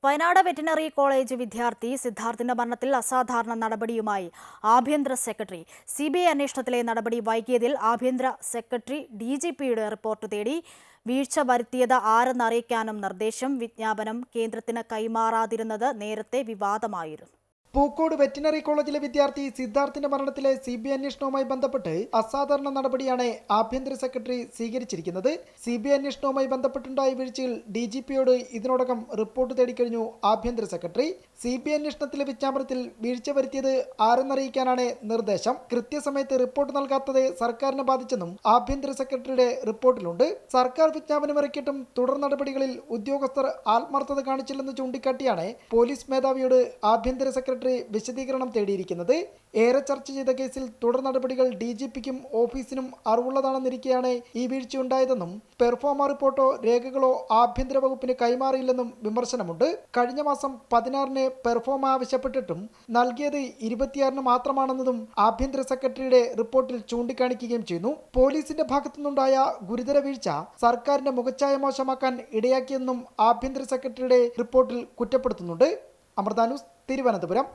Wayanad veterinary college വിദ്യാർത്ഥി സിദ്ധാർത്ഥിന്റെ മരണത്തിൽ അസാധാരണ നടപടിയുമായി ആഭ്യന്തര സെക്രട്ടറി. സിബിഐ അന്വേഷണത്തിലെ നടപടി വൈകിയതിൽ ആഭ്യന്തര സെക്രട്ടറി ഡിജിപിയുടെ റിപ്പോർട്ട് തേടി. വീഴ്ച വരുത്തിയത് ആരെന്നറിയിക്കാനും നിർദ്ദേശം. വിജ്ഞാപനം കേന്ദ്രത്തിന് കൈമാറാതിരുന്നത് നേരത്തെ വിവാദമായിരുന്നു. പൂക്കോട് വെറ്റിനറി കോളേജിലെ വിദ്യാർത്ഥി സിദ്ധാർത്ഥിന്റെ മരണത്തിലെ സിബിഐ അന്വേഷണവുമായി ബന്ധപ്പെട്ട് അസാധാരണ നടപടിയാണ് ആഭ്യന്തര സെക്രട്ടറി സ്വീകരിച്ചിരിക്കുന്നത്. സിബിഐ അന്വേഷണവുമായി ബന്ധപ്പെട്ടുണ്ടായ വീഴ്ചയിൽ ഡിജിപിയോട് ഇതിനോടകം റിപ്പോർട്ട് തേടിക്കഴിഞ്ഞു ആഭ്യന്തര സെക്രട്ടറി. സിബിഐ അന്വേഷണത്തിലെ വിജ്ഞാപനത്തിൽ വീഴ്ച വരുത്തിയത് ആരെന്നറിയിക്കാനാണ് നിർദ്ദേശം. കൃത്യസമയത്ത് റിപ്പോർട്ട് നൽകാത്തത് സർക്കാരിനെ ബാധിച്ചെന്നും ആഭ്യന്തര സെക്രട്ടറിയുടെ റിപ്പോർട്ടിലുണ്ട്. സർക്കാർ വിജ്ഞാപനം ഇറക്കിയിട്ടും തുടർ നടപടികളിൽ ഉദ്യോഗസ്ഥർ ആത്മാർത്ഥത കാണിച്ചില്ലെന്ന് ചൂണ്ടിക്കാട്ടിയാണ് പോലീസ് മേധാവിയോട് ആഭ്യന്തര സെക്രട്ടറി വിശദീകരണം തേടിയിരിക്കുന്നത്. ഏറെ ചർച്ച ചെയ്ത കേസിൽ തുടർ നടപടികൾ ഡിജിപിക്കും ഓഫീസിനും അറിവുള്ളതാണെന്നിരിക്കെയാണ് ഈ വീഴ്ചയുണ്ടായതെന്നും പെർഫോമ റിപ്പോർട്ടോ രേഖകളോ ആഭ്യന്തര വകുപ്പിന് കൈമാറിയില്ലെന്നും വിമർശനമുണ്ട്. കഴിഞ്ഞ മാസം 16-ന് പെർഫോമ ആവശ്യപ്പെട്ടിട്ടും നൽകിയത് 26-ന് മാത്രമാണെന്നതും ആഭ്യന്തര സെക്രട്ടറിയുടെ റിപ്പോർട്ടിൽ ചൂണ്ടിക്കാണിക്കുകയും ചെയ്യുന്നു. പോലീസിന്റെ ഭാഗത്തുനിന്നുണ്ടായ ഗുരുതര വീഴ്ച സർക്കാരിന്റെ മുഖച്ഛായ മോശമാക്കാൻ ഇടയാക്കിയെന്നും ആഭ്യന്തര സെക്രട്ടറിയുടെ റിപ്പോർട്ടിൽ കുറ്റപ്പെടുത്തുന്നുണ്ട്. അമൃത ന്യൂസ്, തിരുവനന്തപുരം.